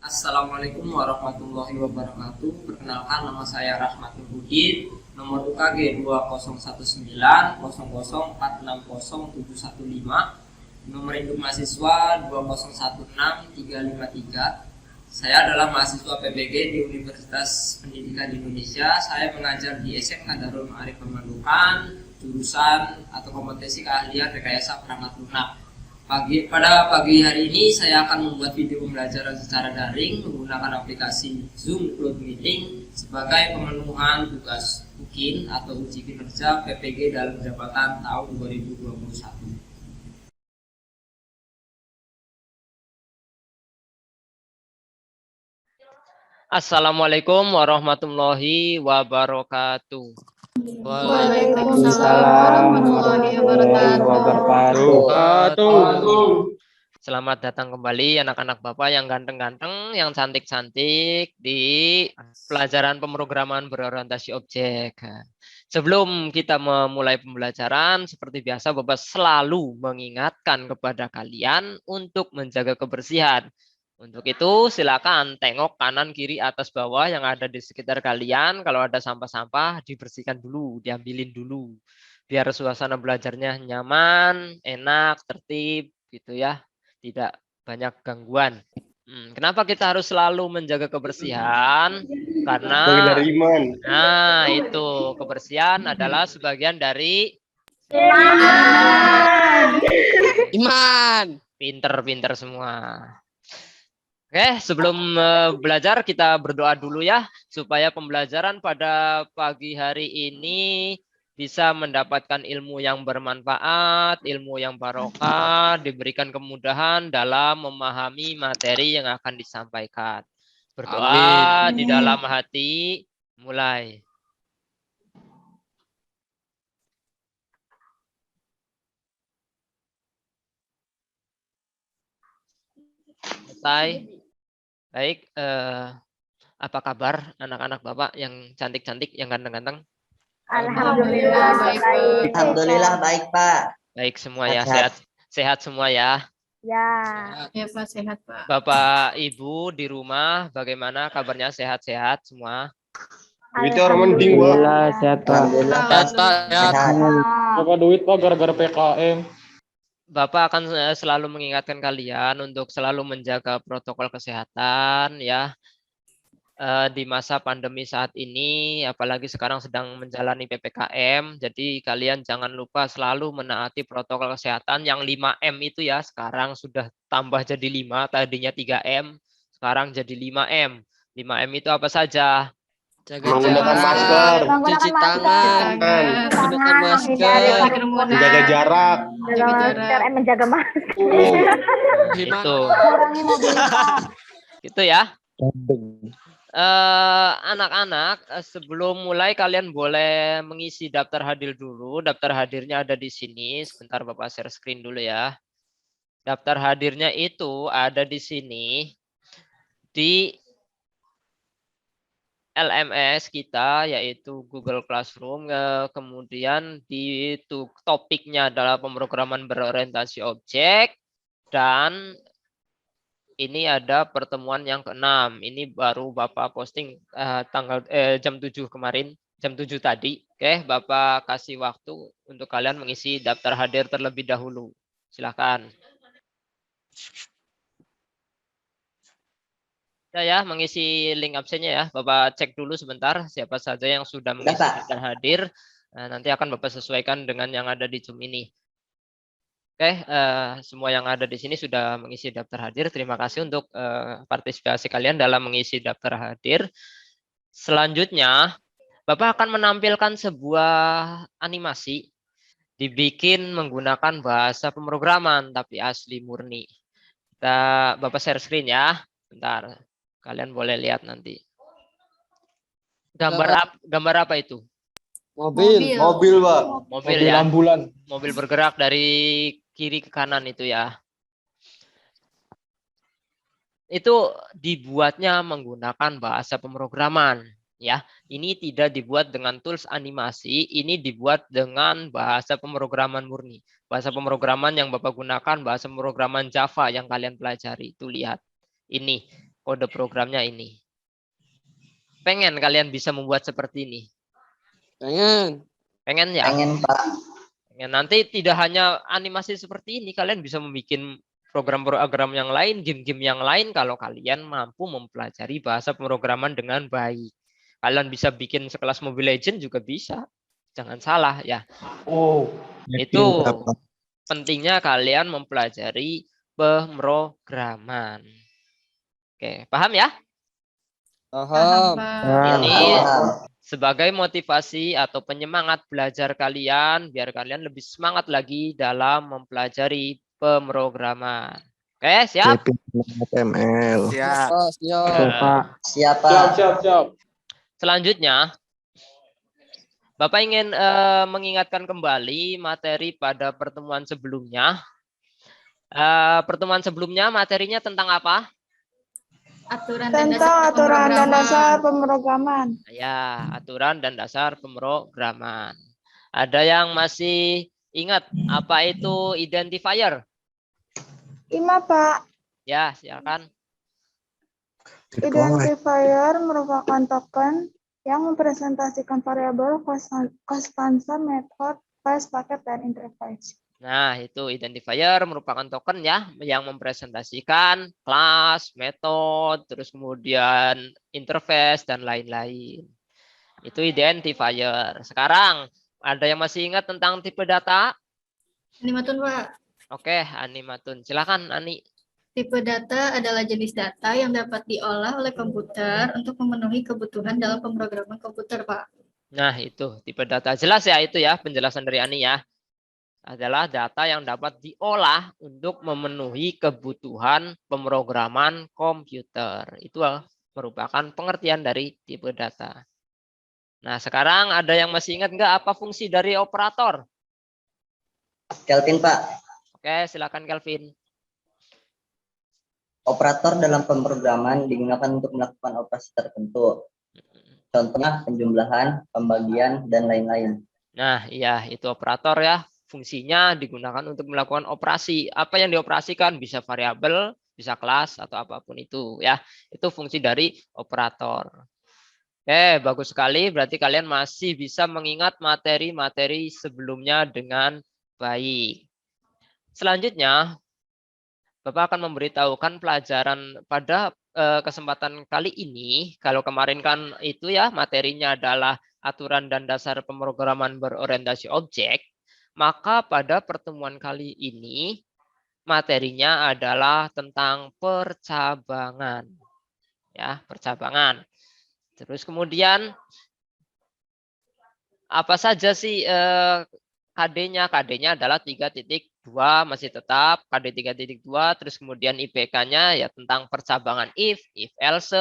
Assalamualaikum warahmatullahi wabarakatuh. Perkenalkan, nama saya Rahmatul Budin, nomor UKG 20190040460715, nomor induk mahasiswa 2016353. Saya adalah mahasiswa PPG di Universitas Pendidikan Indonesia. Saya mengajar di SMK Darul Ma'arif Pemandukan, jurusan atau kompetensi keahlian rekayasa perangkat lunak. Pada pagi hari ini saya akan membuat video pembelajaran secara daring menggunakan aplikasi Zoom Cloud Meeting sebagai pemenuhan tugas UKIN atau uji kinerja PPG dalam jabatan tahun 2021. Assalamualaikum warahmatullahi wabarakatuh. Waalaikumsalam warahmatullahi wabarakatuh. Selamat datang kembali anak-anak Bapak yang ganteng-ganteng, yang cantik-cantik di pelajaran pemrograman berorientasi objek. Sebelum kita memulai pembelajaran, seperti biasa Bapak selalu mengingatkan kepada kalian untuk menjaga kebersihan. Untuk itu silakan tengok kanan, kiri, atas, bawah yang ada di sekitar kalian. Kalau ada sampah-sampah dibersihkan dulu, diambilin dulu. Biar suasana belajarnya nyaman, enak, tertib gitu ya. Tidak banyak gangguan. Kenapa kita harus selalu menjaga kebersihan? Karena itu kebersihan adalah sebagian dari Iman. Pinter-pinter semua. Oke, sebelum belajar kita berdoa dulu ya, supaya pembelajaran pada pagi hari ini bisa mendapatkan ilmu yang bermanfaat, ilmu yang barokah, diberikan kemudahan dalam memahami materi yang akan disampaikan. Berdoa di dalam hati, mulai. Selesai. Baik, apa kabar anak-anak Bapak yang cantik-cantik, yang ganteng-ganteng? Alhamdulillah baik. Alhamdulillah baik, Pak. Baik semua ya, sehat semua ya. Ya. Ya Pak, sehat Pak. Bapak Ibu di rumah bagaimana kabarnya, sehat-sehat semua? Duitnya orang mending, Pak. Sehat, Pak. Sehat. Bapak duit, Pak, gara-gara PKM. Bapak akan selalu mengingatkan kalian untuk selalu menjaga protokol kesehatan ya. Di masa pandemi saat ini, apalagi sekarang sedang menjalani PPKM, jadi kalian jangan lupa selalu menaati protokol kesehatan yang 5M itu ya, sekarang sudah tambah jadi 5, tadinya 3M, sekarang jadi 5M. 5M itu apa saja? Menggunakan masker, Cuci tangan, menggunakan masker, menjaga jarak. Menjaga masker. Itu. Gitu ya. Anak-anak, sebelum mulai kalian boleh mengisi daftar hadir dulu. Daftar hadirnya ada di sini. Sebentar Bapak share screen dulu ya. Daftar hadirnya itu ada di sini di LMS kita, yaitu Google Classroom. Kemudian di topiknya adalah pemrograman berorientasi objek, dan ini ada pertemuan yang ke-6. Ini baru Bapak posting jam 7 kemarin, jam 7 tadi. Oke, Bapak kasih waktu untuk kalian mengisi daftar hadir terlebih dahulu. Silakan. Ya, mengisi link absennya ya. Bapak cek dulu sebentar siapa saja yang sudah mengisi daftar hadir. Nanti akan Bapak sesuaikan dengan yang ada di Zoom ini. Oke, semua yang ada di sini sudah mengisi daftar hadir. Terima kasih untuk partisipasi kalian dalam mengisi daftar hadir. Selanjutnya, Bapak akan menampilkan sebuah animasi dibikin menggunakan bahasa pemrograman, tapi asli murni. Bapak share screen ya. Bentar, kalian boleh lihat nanti. Gambar apa itu? Mobil, Pak. Mobil ya. Ambulan. Mobil bergerak dari kiri ke kanan itu ya. Itu dibuatnya menggunakan bahasa pemrograman ya. Ini tidak dibuat dengan tools animasi, ini dibuat dengan bahasa pemrograman murni. Bahasa pemrograman yang Bapak gunakan bahasa pemrograman Java yang kalian pelajari. Itu lihat. Ini kode programnya ini. Pengen kalian bisa membuat seperti ini? Pengen. Pengen ya? Pengen, Pak. Ya, nanti tidak hanya animasi seperti ini, kalian bisa membuat program-program yang lain, game-game yang lain kalau kalian mampu mempelajari bahasa pemrograman dengan baik. Kalian bisa bikin sekelas Mobile Legends juga bisa. Jangan salah ya. Oh. Itu pentingnya kalian mempelajari pemrograman. Oke, paham ya? Paham. Ini Paham. sebagai motivasi atau penyemangat belajar kalian, biar kalian lebih semangat lagi dalam mempelajari pemrograman. Oke, siap? HTML. Siap. Siap. Siapa? Siap. Selanjutnya, Bapak ingin mengingatkan kembali materi pada pertemuan sebelumnya. Pertemuan sebelumnya materinya tentang apa? Tentang aturan dan dasar pemrograman. Ya, aturan dan dasar pemrograman. Ada yang masih ingat apa itu identifier? Ima, Pak. Ya, silakan. Identifier merupakan token yang mempresentasikan variabel, konstansa, metode, class, paket, dan interface. Nah, itu identifier merupakan token ya yang mempresentasikan kelas, metode, terus kemudian interface dan lain-lain. Itu identifier. Sekarang ada yang masih ingat tentang tipe data? Animatun, Pak. Oke, Animatun. Silakan, Ani. Tipe data adalah jenis data yang dapat diolah oleh komputer untuk memenuhi kebutuhan dalam pemrograman komputer, Pak. Nah, itu tipe data. Jelas ya itu ya penjelasan dari Ani ya. Adalah data yang dapat diolah untuk memenuhi kebutuhan pemrograman komputer. Itu merupakan pengertian dari tipe data. Nah, sekarang ada yang masih ingat nggak apa fungsi dari operator? Kelvin, Pak. Oke, silakan Kelvin. Operator dalam pemrograman digunakan untuk melakukan operasi tertentu. Contohnya penjumlahan, pembagian, dan lain-lain. Nah, iya itu operator ya. Fungsinya digunakan untuk melakukan operasi. Apa yang dioperasikan bisa variabel, bisa kelas atau apapun itu ya. Itu fungsi dari operator. Oke, bagus sekali. Berarti kalian masih bisa mengingat materi-materi sebelumnya dengan baik. Selanjutnya, Bapak akan memberitahukan pelajaran pada kesempatan kali ini. Kalau kemarin kan itu ya materinya adalah aturan dan dasar pemrograman berorientasi objek. Maka pada pertemuan kali ini materinya adalah tentang percabangan. Ya, percabangan. Terus kemudian apa saja sih KD-nya? KD-nya adalah 3.2 masih tetap KD 3.2, terus kemudian IPK-nya ya tentang percabangan if else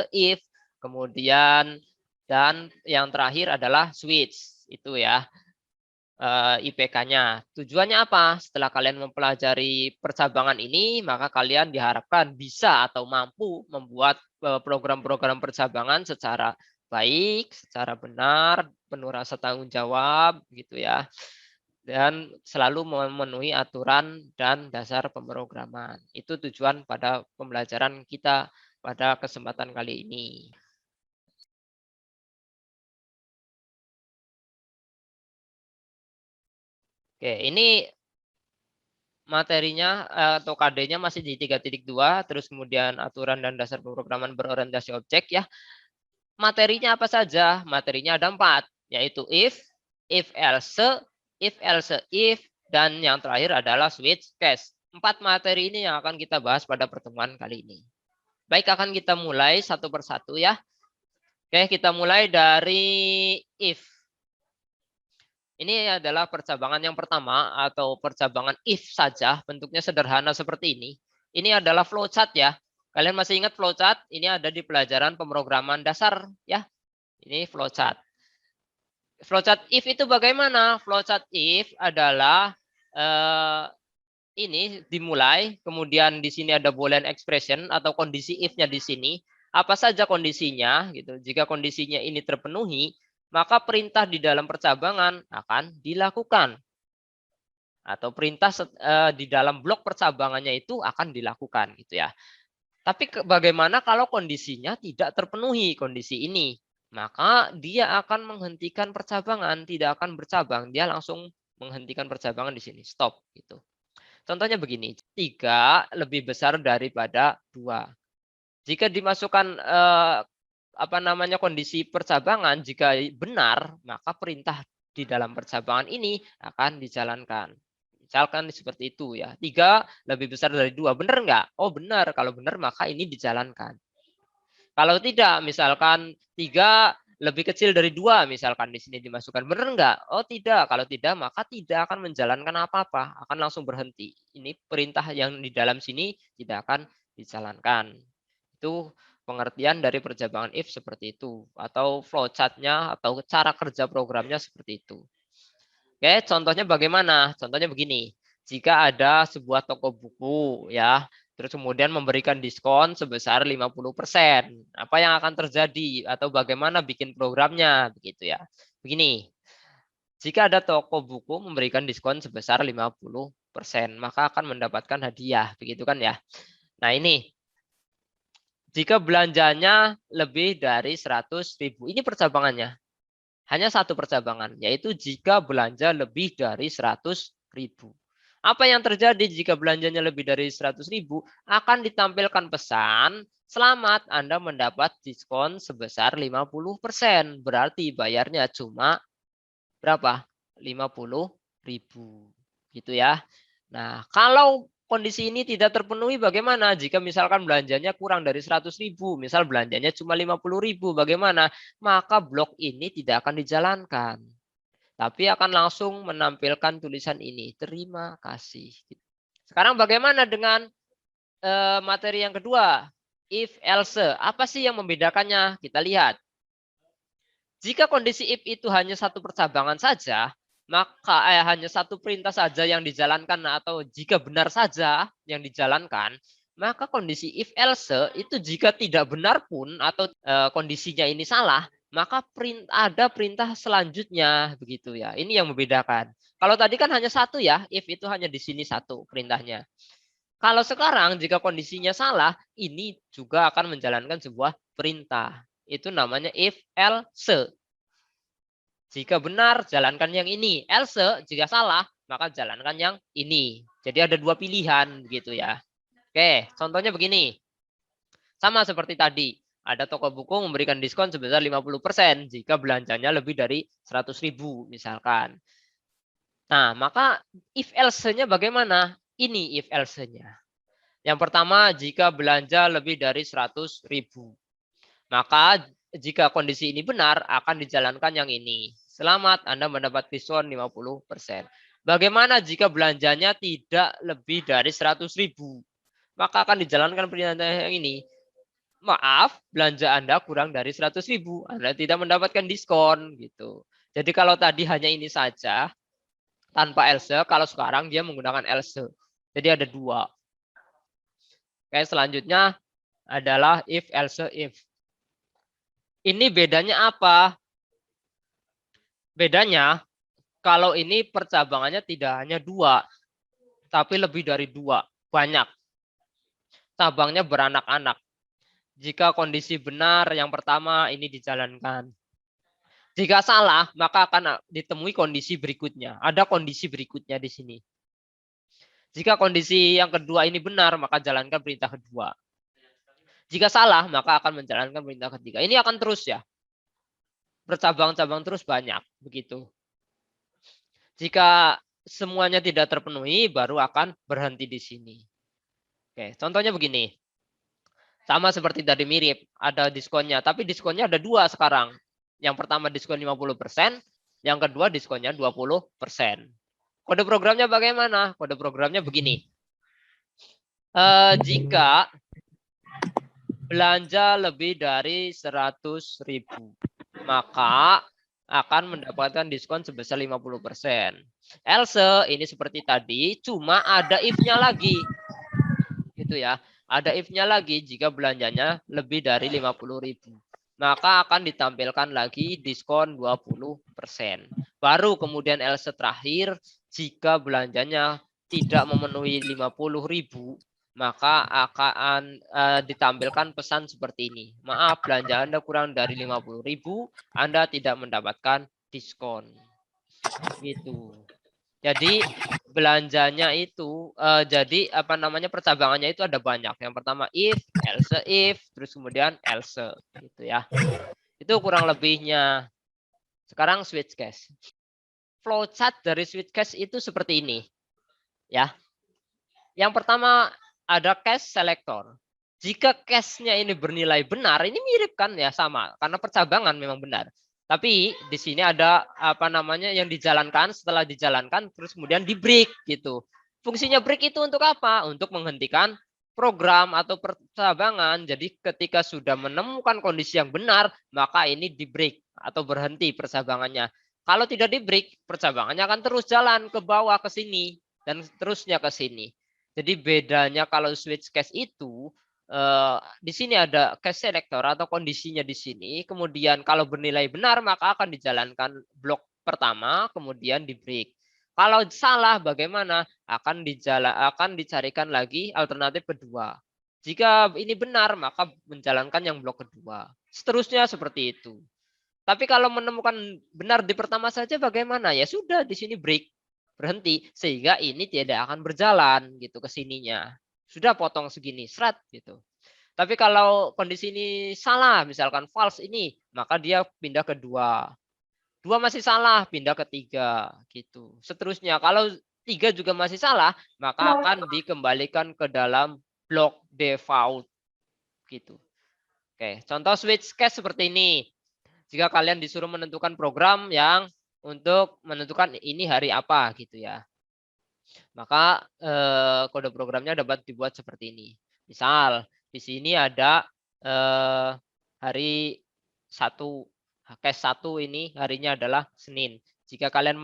if, kemudian dan yang terakhir adalah switch itu ya. IPK-nya. Tujuannya apa? Setelah kalian mempelajari percabangan ini, maka kalian diharapkan bisa atau mampu membuat program-program percabangan secara baik, secara benar, penuh rasa tanggung jawab, gitu ya. Dan selalu memenuhi aturan dan dasar pemrograman. Itu tujuan pada pembelajaran kita pada kesempatan kali ini. Oke, ini materinya atau KD-nya masih di 3.2, terus kemudian aturan dan dasar pemrograman berorientasi objek ya. Materinya apa saja? Materinya ada 4, yaitu if else if, dan yang terakhir adalah switch case. 4 materi ini yang akan kita bahas pada pertemuan kali ini. Baik, akan kita mulai satu persatu ya. Oke, kita mulai dari if. Ini adalah percabangan yang pertama atau percabangan if saja, bentuknya sederhana seperti ini. Ini adalah flowchart ya. Kalian masih ingat flowchart? Ini ada di pelajaran pemrograman dasar ya. Ini flowchart. Flowchart if itu bagaimana? Flowchart if adalah ini dimulai, kemudian di sini ada boolean expression atau kondisi if-nya di sini. Apa saja kondisinya gitu. Jika kondisinya ini terpenuhi, maka perintah di dalam percabangan akan dilakukan. Atau perintah di dalam blok percabangannya itu akan dilakukan gitu ya. Tapi bagaimana kalau kondisinya tidak terpenuhi kondisi ini? Maka dia akan menghentikan percabangan, tidak akan bercabang. Dia langsung menghentikan percabangan di sini, stop gitu. Contohnya begini, 3 lebih besar daripada 2. Jika dimasukkan kondisi percabangan, jika benar, maka perintah di dalam percabangan ini akan dijalankan. Misalkan seperti itu ya. 3 lebih besar dari 2. Benar nggak? Oh benar. Kalau benar maka ini dijalankan. Kalau tidak, misalkan 3 lebih kecil dari 2, misalkan di sini dimasukkan. Benar nggak? Oh tidak. Kalau tidak maka tidak akan menjalankan apa-apa. Akan langsung berhenti. Ini perintah yang di dalam sini tidak akan dijalankan. Itu pengertian dari percabangan if seperti itu. Atau flowchart-nya atau cara kerja programnya seperti itu. Oke, contohnya bagaimana? Contohnya begini. Jika ada sebuah toko buku ya, terus kemudian memberikan diskon sebesar 50%. Apa yang akan terjadi atau bagaimana bikin programnya begitu ya. Begini. Jika ada toko buku memberikan diskon sebesar 50%, maka akan mendapatkan hadiah, begitu kan ya. Nah, ini jika belanjanya lebih dari 100.000, ini percabangannya. Hanya satu percabangan, yaitu jika belanja lebih dari 100.000. Apa yang terjadi jika belanjanya lebih dari 100.000? Akan ditampilkan pesan, selamat Anda mendapat diskon sebesar 50%. Berarti bayarnya cuma berapa? 50.000. Gitu ya. Nah, kalau kondisi ini tidak terpenuhi bagaimana? Jika misalkan belanjanya kurang dari 100.000, misal belanjanya cuma 50.000, bagaimana? Maka blok ini tidak akan dijalankan. Tapi akan langsung menampilkan tulisan ini. Terima kasih. Sekarang bagaimana dengan materi yang kedua? If else. Apa sih yang membedakannya? Kita lihat. Jika kondisi if itu hanya satu percabangan saja, maka hanya satu perintah saja yang dijalankan atau jika benar saja yang dijalankan, maka kondisi if else itu jika tidak benar pun atau kondisinya ini salah, maka ada perintah selanjutnya begitu ya. Ini yang membedakan. Kalau tadi kan hanya satu ya, if itu hanya di sini satu perintahnya. Kalau sekarang jika kondisinya salah, ini juga akan menjalankan sebuah perintah. Itu namanya if else. Jika benar, jalankan yang ini. Else, jika salah, maka jalankan yang ini. Jadi ada dua pilihan gitu ya. Oke, contohnya begini. Sama seperti tadi. Ada toko buku memberikan diskon sebesar 50% jika belanjanya lebih dari 100.000 misalkan. Nah, maka if else-nya bagaimana? Ini if else-nya. Yang pertama, jika belanja lebih dari 100.000. Maka jika kondisi ini benar, akan dijalankan yang ini. Selamat, Anda mendapat diskon 50%. Bagaimana jika belanjanya tidak lebih dari 100.000? Maka akan dijalankan perintah yang ini. Maaf, belanja Anda kurang dari 100.000. Anda tidak mendapatkan diskon gitu. Jadi kalau tadi hanya ini saja, tanpa else, kalau sekarang dia menggunakan else. Jadi ada dua. Oke, selanjutnya adalah if, else, if. Ini bedanya apa? Bedanya, kalau ini percabangannya tidak hanya 2, tapi lebih dari 2, banyak. Cabangnya beranak-anak. Jika kondisi benar, yang pertama ini dijalankan. Jika salah, maka akan ditemui kondisi berikutnya. Ada kondisi berikutnya di sini. Jika kondisi yang kedua ini benar, maka jalankan perintah kedua. Jika salah, maka akan menjalankan perintah ketiga. Ini akan terus ya. Bercabang-cabang terus banyak begitu. Jika semuanya tidak terpenuhi, baru akan berhenti di sini. Oke, contohnya begini. Sama seperti tadi mirip, ada diskonnya, tapi diskonnya ada 2 sekarang. Yang pertama diskon 50%, yang kedua diskonnya 20%. Kode programnya bagaimana? Kode programnya begini. Jika belanja lebih dari 100.000, maka akan mendapatkan diskon sebesar 50%. Else ini seperti tadi, cuma ada if-nya lagi. Gitu ya. Ada if-nya lagi jika belanjanya lebih dari 50.000. Maka akan ditampilkan lagi diskon 20%. Baru kemudian else terakhir, jika belanjanya tidak memenuhi 50.000, maka akan ditampilkan pesan seperti ini. Maaf, belanja Anda kurang dari 50.000, Anda tidak mendapatkan diskon. Gitu. Jadi belanjanya itu jadi apa namanya percabangannya itu ada banyak. Yang pertama if, terus kemudian else gitu ya. Itu kurang lebihnya. Sekarang switch case. Flowchart dari switch case itu seperti ini. Ya. Yang pertama ada case selector. Jika case-nya ini bernilai benar, ini mirip kan ya, sama karena percabangan memang benar. Tapi di sini ada apa namanya yang dijalankan, setelah dijalankan terus kemudian di break gitu. Fungsinya break itu untuk apa? Untuk menghentikan program atau percabangan. Jadi ketika sudah menemukan kondisi yang benar, maka ini di break atau berhenti percabangannya. Kalau tidak di break, percabangannya akan terus jalan ke bawah ke sini dan terusnya ke sini. Jadi bedanya kalau switch case itu di sini ada case selector atau kondisinya di sini. Kemudian kalau bernilai benar maka akan dijalankan blok pertama, kemudian di break. Kalau salah bagaimana? Akan dicarikan lagi alternatif kedua. Jika ini benar maka menjalankan yang blok kedua. Seterusnya seperti itu. Tapi kalau menemukan benar di pertama saja bagaimana? Ya sudah di sini break. Berhenti sehingga ini tidak akan berjalan gitu ke sininya. Sudah potong segini serat gitu. Tapi kalau kondisi ini salah, misalkan false ini, maka dia pindah ke 2. 2 masih salah, pindah ke 3 gitu. Seterusnya kalau 3 juga masih salah, maka akan dikembalikan ke dalam blok default gitu. Oke, contoh switch case seperti ini. Jika kalian disuruh menentukan program yang untuk menentukan ini hari apa gitu ya. Maka kode programnya dapat dibuat seperti ini. Misal di sini ada hari 1, case 1 ini harinya adalah Senin. Jika kalian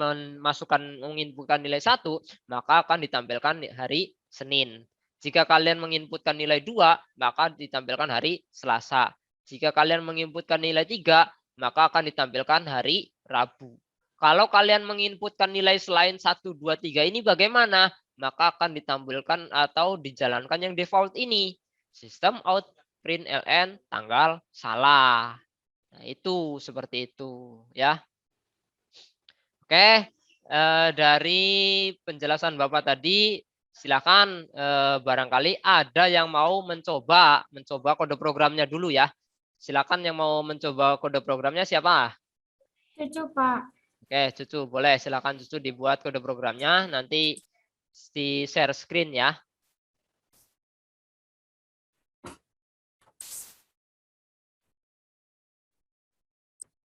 menginputkan nilai 1, maka akan ditampilkan hari Senin. Jika kalian menginputkan nilai 2, maka ditampilkan hari Selasa. Jika kalian menginputkan nilai 3, maka akan ditampilkan hari Rabu. Kalau kalian menginputkan nilai selain 1, 2, 3 ini bagaimana? Maka akan ditampilkan atau dijalankan yang default ini. Sistem out println tanggal salah. Nah, itu seperti itu ya. Oke, dari penjelasan Bapak tadi silakan barangkali ada yang mau mencoba kode programnya dulu ya. Silakan yang mau mencoba kode programnya siapa? Cucu, Pak. Oke, Cucu, boleh silakan Cucu dibuat kode programnya, nanti di share screen ya.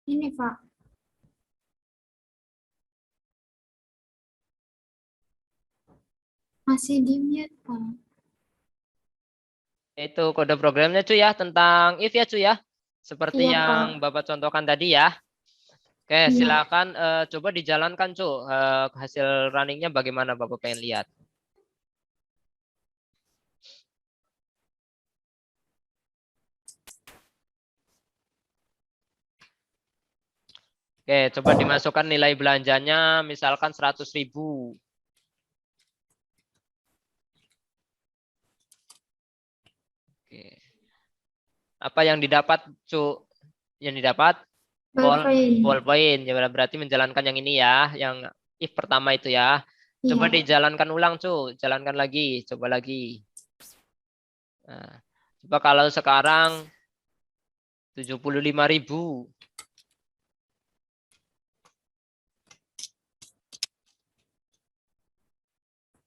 Ini, Pak. Masih di mute, Pak. Itu kode programnya Cuy ya, tentang if ya Cuy ya. Seperti Iya, yang Pak. Bapak contohkan tadi ya. Oke, Iya. silakan coba dijalankan Cuy. Hasil runningnya bagaimana Bapak pengen lihat. Oke, coba dimasukkan nilai belanjanya misalkan 100.000. Oke. Apa yang didapat Cu? Yang didapat ballpoint. Ya berarti menjalankan yang ini ya, yang if pertama itu ya. Coba dijalankan ulang Cu, jalankan lagi, coba lagi. Nah, coba kalau sekarang 75.000.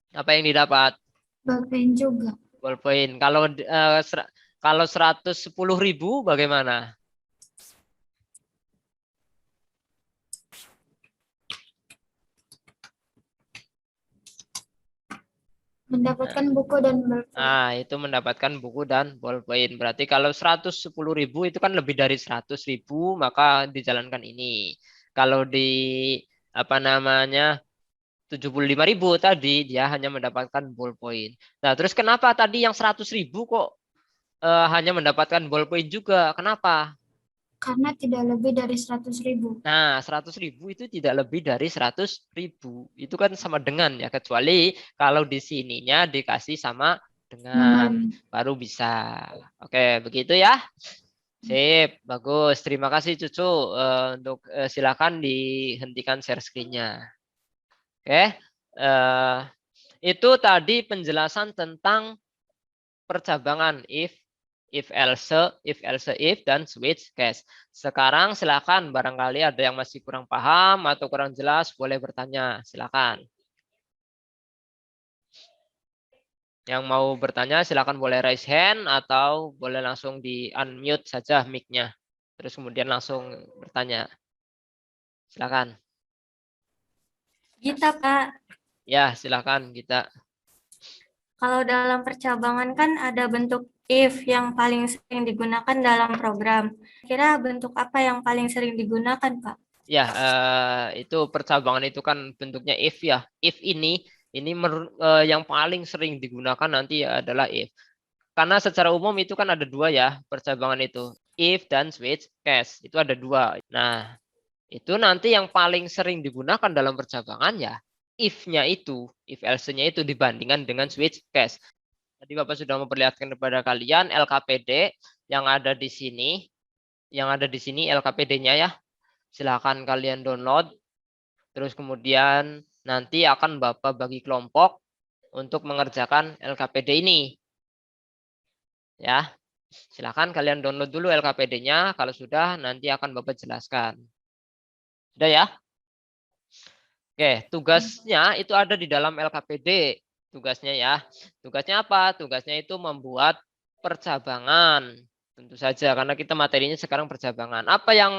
Apa yang didapat? Ballpoint juga. Ballpoint. Kalau 110.000 bagaimana? Mendapatkan buku dan ballpoint. Nah, itu mendapatkan buku dan ballpoint. Berarti kalau 110.000 itu kan lebih dari 100.000, maka dijalankan ini. Kalau di apa namanya 75.000 tadi dia hanya mendapatkan ballpoint. Nah, terus kenapa tadi yang 100.000 kok hanya mendapatkan ballpoint juga? Kenapa? Karena tidak lebih dari 100.000. Nah, 100.000 itu tidak lebih dari 100.000. Itu kan sama dengan ya, kecuali kalau di sininya dikasih sama dengan baru bisa. Oke, begitu ya. Sip, bagus. Terima kasih Cucu. Untuk silakan dihentikan share screen-nya. Oke. Itu tadi penjelasan tentang percabangan if else, if dan switch case. Sekarang silakan barangkali ada yang masih kurang paham atau kurang jelas boleh bertanya, silakan. Yang mau bertanya silakan boleh raise hand atau boleh langsung di unmute saja mic-nya. Terus kemudian langsung bertanya. Silakan. Gita, Pak. Ya, silakan Gita. Kalau dalam percabangan kan ada bentuk if yang paling sering digunakan dalam program. Kira bentuk apa yang paling sering digunakan, Pak? Ya, itu percabangan itu kan bentuknya if ya. If ini yang paling sering digunakan nanti adalah if. Karena secara umum itu kan ada dua ya percabangan itu. If dan switch case. Itu ada dua. Nah, itu nanti yang paling sering digunakan dalam percabangan ya if-nya itu, if else-nya itu dibandingkan dengan switch case. Tadi Bapak sudah memperlihatkan kepada kalian LKPD yang ada di sini. Yang ada di sini LKPD-nya ya. Silakan kalian download. Terus kemudian nanti akan Bapak bagi kelompok untuk mengerjakan LKPD ini. Ya. Silakan kalian download dulu LKPD-nya. Kalau sudah nanti akan Bapak jelaskan. Sudah ya? Oke, tugasnya itu ada di dalam LKPD. Tugasnya ya. Tugasnya apa? Tugasnya itu membuat percabangan. Tentu saja karena kita materinya sekarang percabangan. Apa yang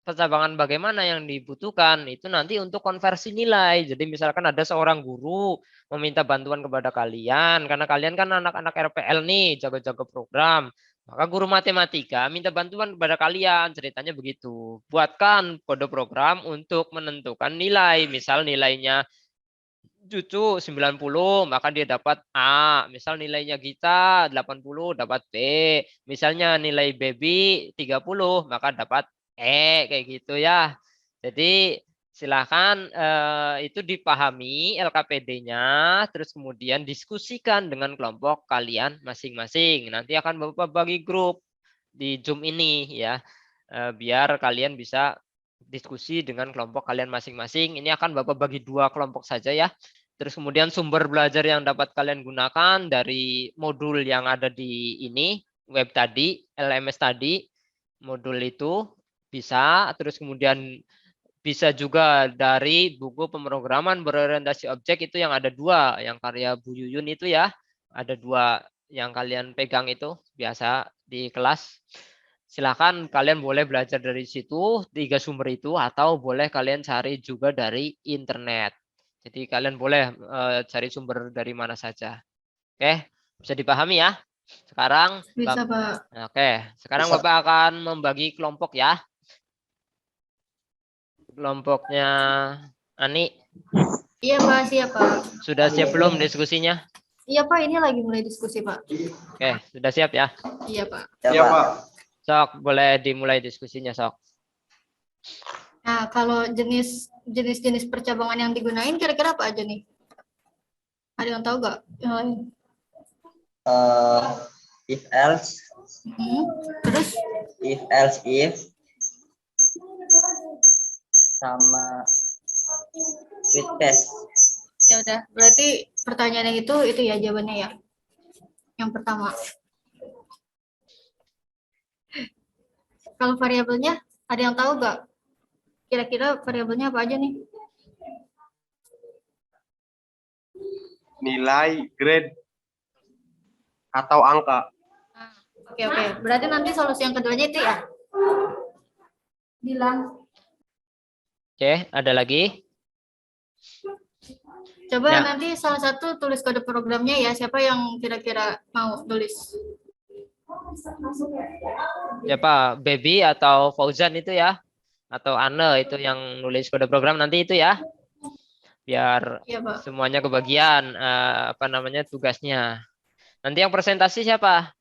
percabangan bagaimana yang dibutuhkan itu nanti untuk konversi nilai. Jadi misalkan ada seorang guru meminta bantuan kepada kalian karena kalian kan anak-anak RPL nih, jago-jago program. Maka guru matematika minta bantuan kepada kalian, ceritanya begitu. Buatkan kode program untuk menentukan nilai. Misal nilainya Cucu 90, maka dia dapat A. Misal nilainya Gita 80, dapat B. Misalnya nilai Baby 30, maka dapat E. Kayak gitu ya. Jadi silakan itu dipahami LKPD-nya, terus kemudian diskusikan dengan kelompok kalian masing-masing. Nanti akan Bapak bagi grup di Zoom ini ya, biar kalian bisa diskusi dengan kelompok kalian masing-masing. Ini akan Bapak bagi 2 kelompok saja ya. Terus kemudian sumber belajar yang dapat kalian gunakan dari modul yang ada di ini, web tadi, LMS tadi, modul itu bisa. Terus kemudian bisa juga dari buku pemrograman berorientasi objek itu yang ada 2, yang karya Bu Yuyun itu ya. Ada 2 yang kalian pegang itu biasa di kelas. Silakan kalian boleh belajar dari situ 3 sumber itu atau boleh kalian cari juga dari internet. Jadi kalian boleh cari sumber dari mana saja. Oke, bisa dipahami ya? Sekarang Bisa, Pak. Oke, sekarang Bapak akan membagi kelompok ya. Kelompoknya Ani. Iya, Pak. Siap, Pak. Sudah siap belum diskusinya? Iya, Pak. Ini lagi mulai diskusi, Pak. Oke, sudah siap ya? Iya, Pak. Iya, Pak. Sok, boleh dimulai diskusinya, Sok. Nah, kalau jenis-jenis percabangan yang digunain kira-kira apa aja nih? Ada yang tahu nggak? Yang lain? If else, Terus? if else if, sama switch case. Ya udah, berarti pertanyaan yang itu ya jawabannya ya. Yang pertama. Kalau variabelnya ada yang tahu nggak? Kira-kira variabelnya apa aja nih? Nilai, grade, atau angka. Oke. Berarti nanti solusi yang keduanya itu ya? Bilang. Oke, ada lagi? Coba Ya. nanti salah satu tulis kode programnya ya. Siapa yang kira-kira mau tulis? Siapa? Baby atau Fauzan itu ya? Atau Anne itu yang nulis kode program nanti itu ya? Biar Iya, Pak. semuanya kebagian tugasnya. Nanti yang presentasi siapa?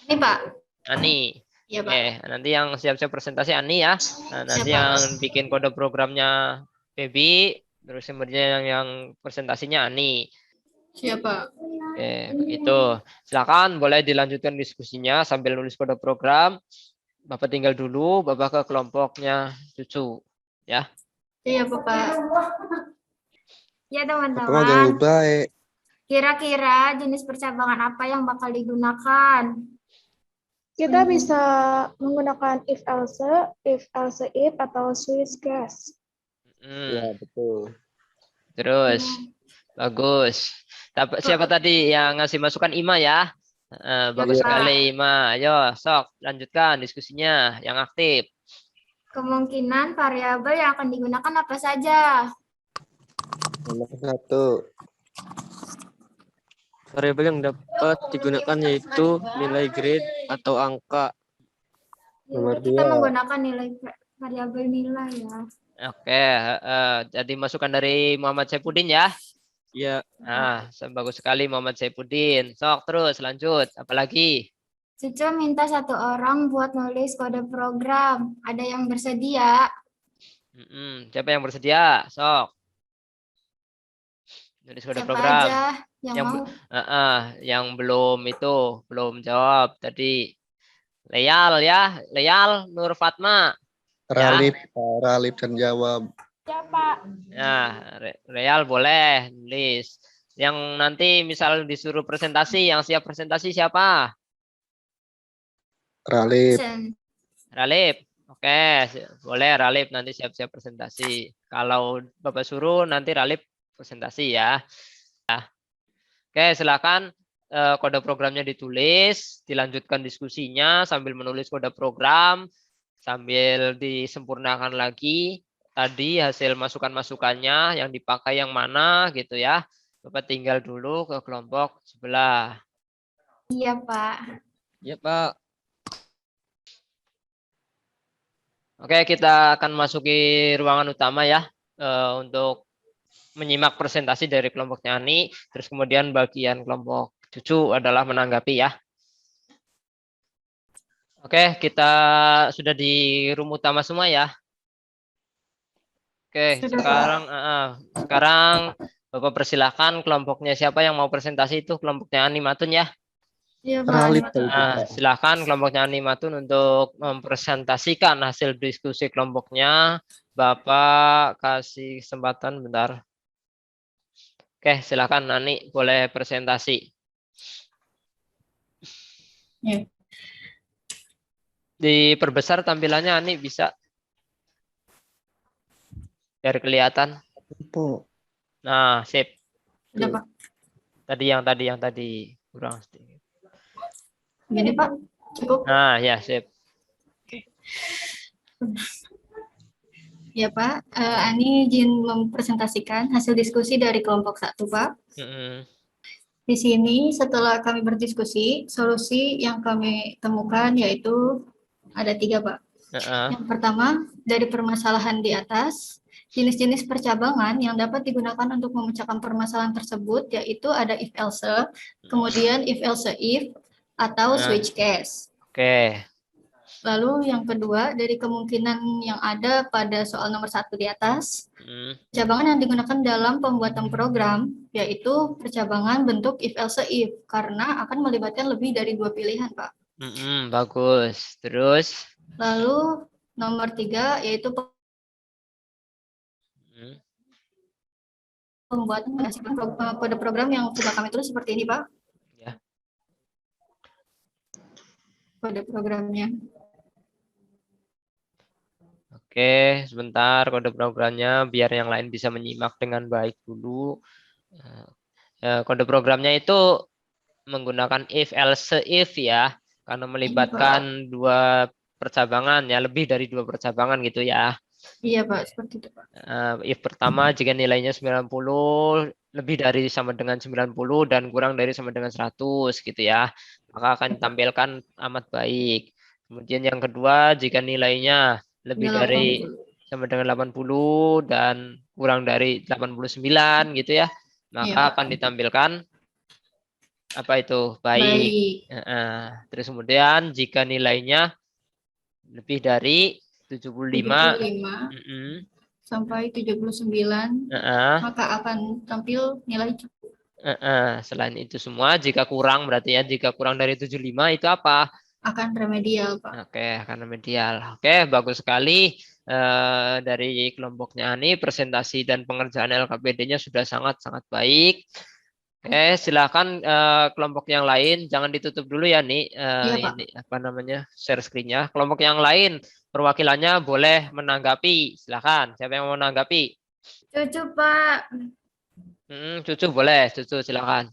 Ini, Pak. Ani. Iya, Pak. Oke, nanti yang siap-siap presentasi Ani ya. Nah, nanti Siap, Pak. yang bikin kode programnya Baby, terus kemudian yang presentasinya Ani. Siapa? Oke, begitu. Silakan boleh dilanjutkan diskusinya sambil nulis kode program. Bapak tinggal dulu, Bapak ke kelompoknya Cucu. Ya. Iya, Bapak. Ya Bapak mah teman-teman, ganggu baik. kira-kira jenis percabangan apa yang bakal digunakan? Kita bisa menggunakan if else if, atau switch case. Hmm, Betul. terus bagus. Siapa tadi yang ngasih masukan Ima ya? Bagus Iya. sekali Ima. Ayo, sok lanjutkan diskusinya yang aktif. Kemungkinan variabel yang akan digunakan apa saja? Nomor 1. Variabel yang dapat digunakan yaitu nilai grade atau angka. Nomor Kita 2. menggunakan variabel nilai ya. Oke, jadi masukan dari Muhammad Saifuddin ya. Ya, Nah, bagus sekali Muhammad Saifuddin. Sok terus lanjut. Apalagi? Cucu minta 1 orang buat nulis kode program. Ada yang bersedia? Siapa yang bersedia? Sok. Nulis kode Siapa program. aja yang Yang mau? yang belum jawab tadi. Leal ya, Leal Nur Fatma. Ralif, Ralif dan jawab. Ya, Pak. Nah, Real boleh nulis. Yang nanti misal disuruh presentasi, yang siap presentasi siapa? Ralif. Ralif. Oke, boleh Ralif nanti siap-siap presentasi. Kalau Bapak suruh nanti Ralif presentasi ya. Oke, silakan kode programnya ditulis, dilanjutkan diskusinya sambil menulis kode program, sambil disempurnakan lagi. Tadi hasil masukan-masukannya yang dipakai yang mana gitu ya. Bapak tinggal dulu ke kelompok sebelah. Iya, Pak. ya Pak. Oke, kita akan masuki ruangan utama ya untuk menyimak presentasi dari kelompoknya Ani. Terus kemudian bagian kelompok Cucu adalah menanggapi ya. Oke, kita sudah di room utama semua ya. Oke, sekarang Bapak persilahkan kelompoknya siapa yang mau presentasi itu kelompoknya Ani Matun ya. Iya, Pak. Ralif. Silakan kelompoknya Ani Matun untuk mempresentasikan hasil diskusi kelompoknya. Bapak kasih kesempatan bentar. Oke, silakan Ani boleh presentasi. Ya. Diperbesar tampilannya Ani bisa. Biar kelihatan. Nah, sip. Udah, Pak. Yang tadi kurang sedikit. Gini, Pak. Cukup. Nah, ya, sip. Ya, Pak. Ani izin mempresentasikan hasil diskusi dari kelompok 1, Pak. Di sini setelah kami berdiskusi, solusi yang kami temukan yaitu ada 3, Pak. Yang pertama, dari permasalahan di atas, jenis-jenis percabangan yang dapat digunakan untuk memecahkan permasalahan tersebut yaitu ada if else, kemudian if else if, atau switch case. Oke. Lalu yang kedua, dari kemungkinan yang ada pada soal nomor 1 di atas, percabangan yang digunakan dalam pembuatan program yaitu percabangan bentuk if else if, karena akan melibatkan lebih dari 2 pilihan, Pak. Bagus. Terus? Lalu nomor 3 yaitu pembuatan kode program yang sudah kami tulis seperti ini, Pak. Ya. Kode programnya. Oke, sebentar kode programnya biar yang lain bisa menyimak dengan baik dulu. Kode programnya itu menggunakan if else if ya, karena melibatkan 2 percabangan ya, lebih dari 2 percabangan gitu ya. Iya, Pak, seperti itu, Pak. If pertama jika nilainya 90 lebih dari sama dengan 90 dan kurang dari sama dengan 100 gitu ya, maka akan ditampilkan amat baik. Kemudian yang kedua jika nilainya lebih dari sama dengan 80 dan kurang dari 89 gitu ya, maka akan ditampilkan apa itu baik. Terus kemudian jika nilainya lebih dari 75 sampai 79, maka akan tampil nilai cukup. Selain itu semua, jika kurang berarti ya, jika kurang dari 75 itu apa? Akan remedial, Pak. Oke, akan remedial. Oke, bagus sekali. Dari kelompoknya Ani, presentasi dan pengerjaan LKPD-nya sudah sangat-sangat baik. Oke, silakan kelompok yang lain, jangan ditutup dulu ya, nih. Iya, Pak. Ini apa namanya, share screen-nya. Kelompok yang lain, perwakilannya boleh menanggapi. Silakan, siapa yang mau menanggapi? Cucu, Pak. Cucu boleh, Cucu silakan.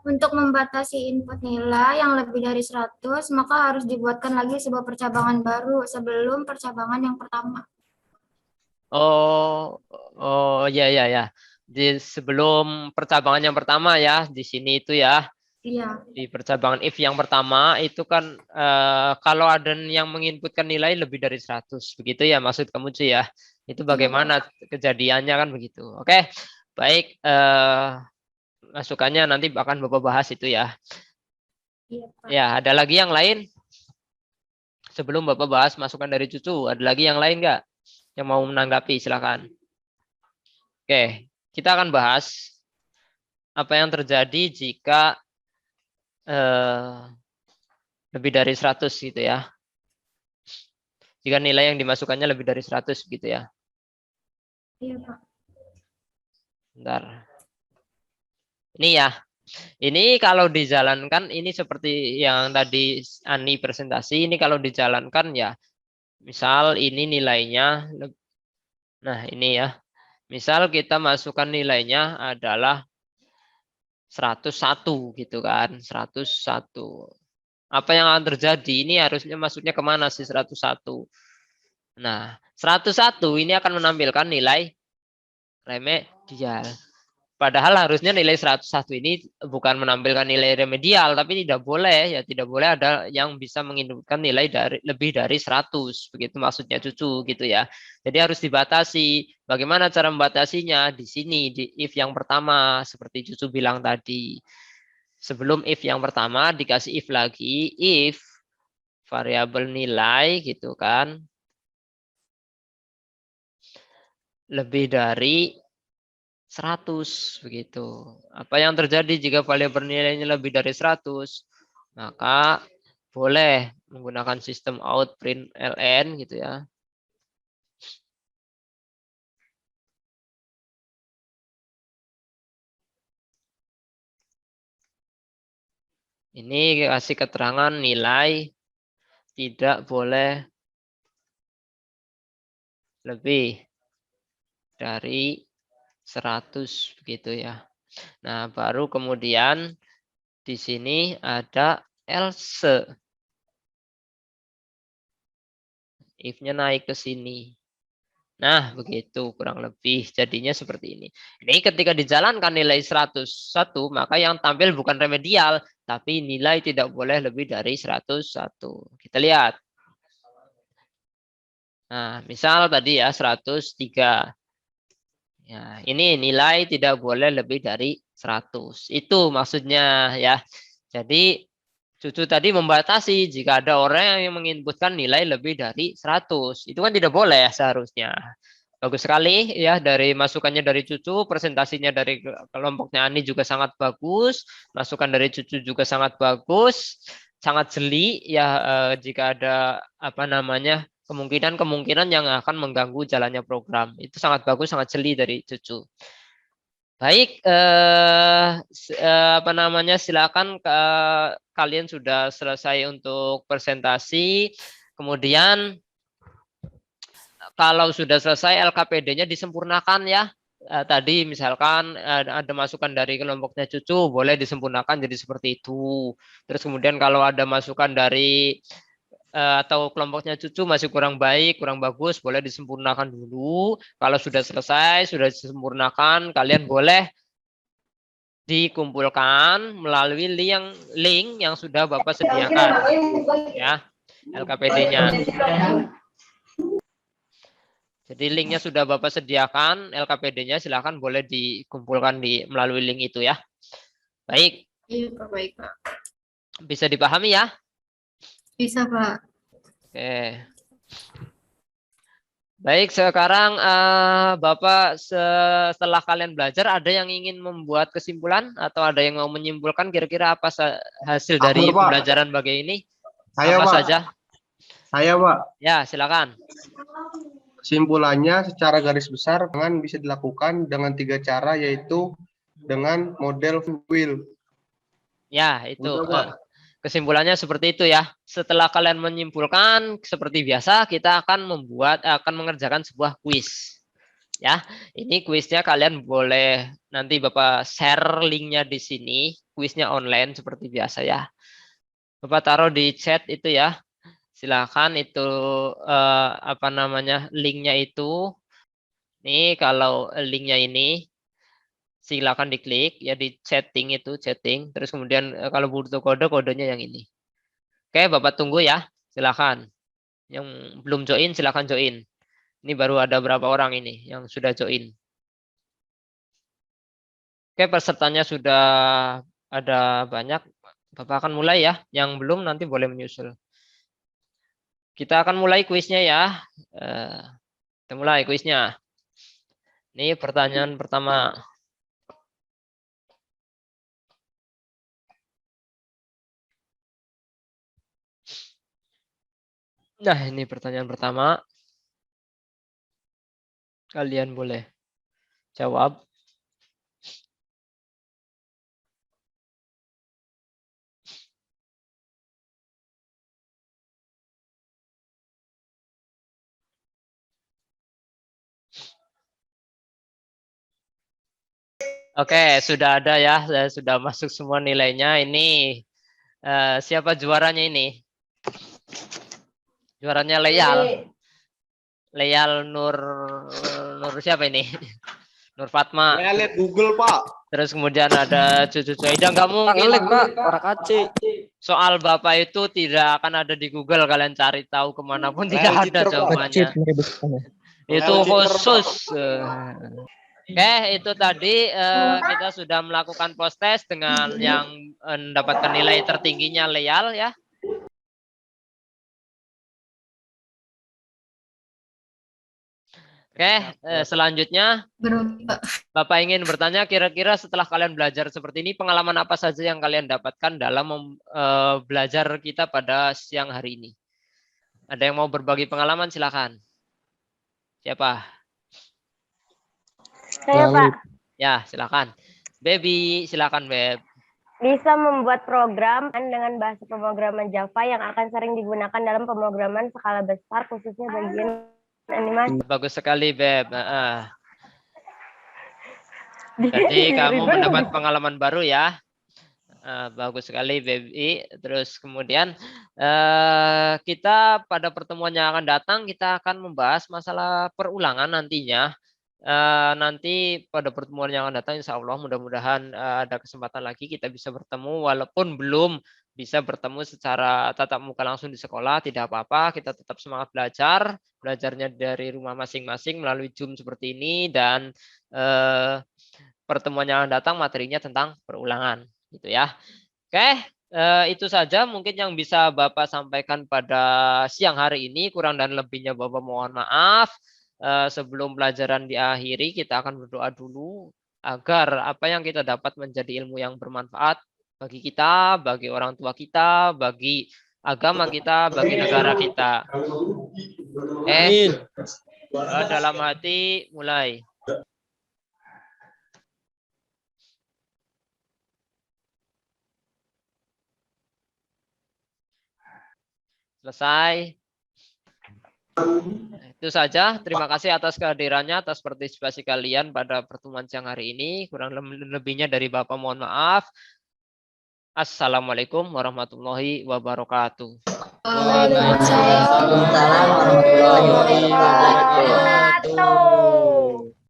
Untuk membatasi input nilai yang lebih dari 100, maka harus dibuatkan lagi sebuah percabangan baru sebelum percabangan yang pertama. Oh ya ya ya. Sebelum percabangan yang pertama ya, di sini itu ya. Iya. Di percabangan if yang pertama itu kan kalau ada yang menginputkan nilai lebih dari 100, begitu ya maksud kamu cuy ya. Itu bagaimana kejadiannya kan begitu. Oke. Baik, masukannya nanti akan Bapak bahas itu ya. Iya, Pak. Ya, ada lagi yang lain? Sebelum Bapak bahas masukan dari Cucu, ada lagi yang lain nggak yang mau menanggapi? Silakan. Oke, kita akan bahas apa yang terjadi jika lebih dari 100 gitu ya. Jika nilai yang dimasukkannya lebih dari 100 gitu ya. Iya, Pak. Bentar. Ini ya. Ini kalau dijalankan ini seperti yang tadi Ani presentasi, ini kalau dijalankan ya. Misal ini nilainya, nah ini ya. Misal kita masukkan nilainya adalah 101 gitu kan, 101. Apa yang akan terjadi? Ini harusnya masuknya kemana sih 101? Nah, 101 ini akan menampilkan nilai remedial. Padahal harusnya nilai 101 ini bukan menampilkan nilai remedial, tapi tidak boleh ya, tidak boleh ada yang bisa menginputkan nilai lebih dari 100, begitu maksudnya Cucu gitu ya. Jadi harus dibatasi. Bagaimana cara membatasinya? Di sini di if yang pertama seperti Cucu bilang tadi. Sebelum if yang pertama dikasih if lagi, if variabel nilai gitu kan lebih dari 100 begitu. Apa yang terjadi jika variabel nilainya lebih dari 100? Maka boleh menggunakan sistem out print ln gitu ya. Ini kasih keterangan nilai tidak boleh lebih dari 100 begitu ya. Nah, baru kemudian di sini ada else. If-nya naik ke sini. Nah, begitu kurang lebih jadinya seperti ini. Ini ketika dijalankan nilai 101, maka yang tampil bukan remedial, tapi nilai tidak boleh lebih dari 101. Kita lihat. Nah, misal tadi ya 103. Ya, ini nilai tidak boleh lebih dari 100. Itu maksudnya ya. Jadi Cucu tadi membatasi jika ada orang yang menginputkan nilai lebih dari 100. Itu kan tidak boleh seharusnya. Bagus sekali ya dari masukannya dari Cucu, presentasinya dari kelompoknya Ani juga sangat bagus, masukan dari Cucu juga sangat bagus, sangat jeli ya jika ada apa namanya kemungkinan yang akan mengganggu jalannya program. Itu sangat bagus, sangat jeli dari Cucu. Baik, apa namanya? Silakan kalian sudah selesai untuk presentasi. Kemudian kalau sudah selesai LKPD-nya disempurnakan ya. Tadi misalkan ada masukan dari kelompoknya Cucu, boleh disempurnakan jadi seperti itu. Terus kemudian kalau ada masukan dari atau kelompoknya Cucu masih kurang baik, kurang bagus, boleh disempurnakan dulu. Kalau sudah selesai, sudah disempurnakan, kalian boleh dikumpulkan melalui link yang sudah Bapak sediakan. Ya, LKPD-nya. Jadi linknya sudah Bapak sediakan, LKPD-nya silakan boleh dikumpulkan melalui link itu ya. Baik. Iya, Pak. Baik, Pak. Bisa dipahami ya? Bisa, Pak. Oke. Baik, sekarang Bapak setelah kalian belajar ada yang ingin membuat kesimpulan atau ada yang mau menyimpulkan kira-kira apa hasil dari Aku, Pak. pembelajaran bagi ini? Saya, Apa Pak. saja? Saya, Pak. Ya, silakan. Kesimpulannya secara garis besar bisa dilakukan dengan 3 cara, yaitu dengan model wheel. Ya, itu. Udah, Pak. Kesimpulannya seperti itu ya. Setelah kalian menyimpulkan, seperti biasa kita akan mengerjakan sebuah kuis. Ya, ini kuisnya kalian boleh nanti Bapak share linknya di sini. Kuisnya online seperti biasa ya. Bapak taruh di chat itu ya. Silakan itu linknya itu. Nih kalau linknya ini silakan diklik ya di chatting itu terus kemudian kalau butuh kodenya yang ini. Oke, Bapak tunggu ya, silakan. Yang belum join silakan join. Ini baru ada berapa orang ini yang sudah join. Oke, pesertanya sudah ada banyak. Bapak akan mulai ya, yang belum nanti boleh menyusul. Kita akan mulai kuisnya ya. Kita mulai kuisnya. Ini pertanyaan pertama. Nah, ini pertanyaan pertama. Kalian boleh jawab. Oke, sudah ada ya. Sudah masuk semua nilainya. Ini siapa juaranya ini? Juaranya Leyal. Leyal Nur siapa ini? Nur Fatma. Saya lihat Google, Pak. Terus kemudian ada Cucu Coida. Nggak mungkin. Pak. Orang kaci. Soal Bapak itu tidak akan ada di Google. Kalian cari tahu kemanapun tidak ada jawabannya. Itu khusus. Oke, itu tadi kita sudah melakukan post test dengan yang mendapatkan nilai tertingginya Leyal ya. Oke, selanjutnya Bapak ingin bertanya kira-kira setelah kalian belajar seperti ini pengalaman apa saja yang kalian dapatkan dalam belajar kita pada siang hari ini? Ada yang mau berbagi pengalaman silakan. Siapa? Saya, Pak. Ya, silakan. Baby, silakan, Beb. Bisa membuat program dengan bahasa pemrograman Java yang akan sering digunakan dalam pemrograman skala besar, khususnya bagian animasi. Bagus sekali, Beb. Jadi kamu mendapat pengalaman baru ya. Bagus sekali, Baby. Terus kemudian kita pada pertemuan yang akan datang kita akan membahas masalah perulangan nantinya. Nanti pada pertemuan yang akan datang insya Allah mudah-mudahan ada kesempatan lagi kita bisa bertemu walaupun belum bisa bertemu secara tatap muka langsung di sekolah tidak apa-apa, kita tetap semangat belajarnya dari rumah masing-masing melalui Zoom seperti ini dan pertemuan yang akan datang materinya tentang perulangan gitu ya. Oke, itu saja mungkin yang bisa Bapak sampaikan pada siang hari ini, kurang dan lebihnya Bapak mohon maaf. Sebelum pelajaran diakhiri kita akan berdoa dulu agar apa yang kita dapat menjadi ilmu yang bermanfaat bagi kita, bagi orang tua kita, bagi agama kita, bagi negara kita. Dalam hati mulai. Selesai. Itu saja. Terima kasih atas kehadirannya, atas partisipasi kalian pada pertemuan siang hari ini. Kurang lebihnya dari Bapak mohon maaf. Assalamualaikum warahmatullahi wabarakatuh. Waalaikumsalam warahmatullahi wabarakatuh.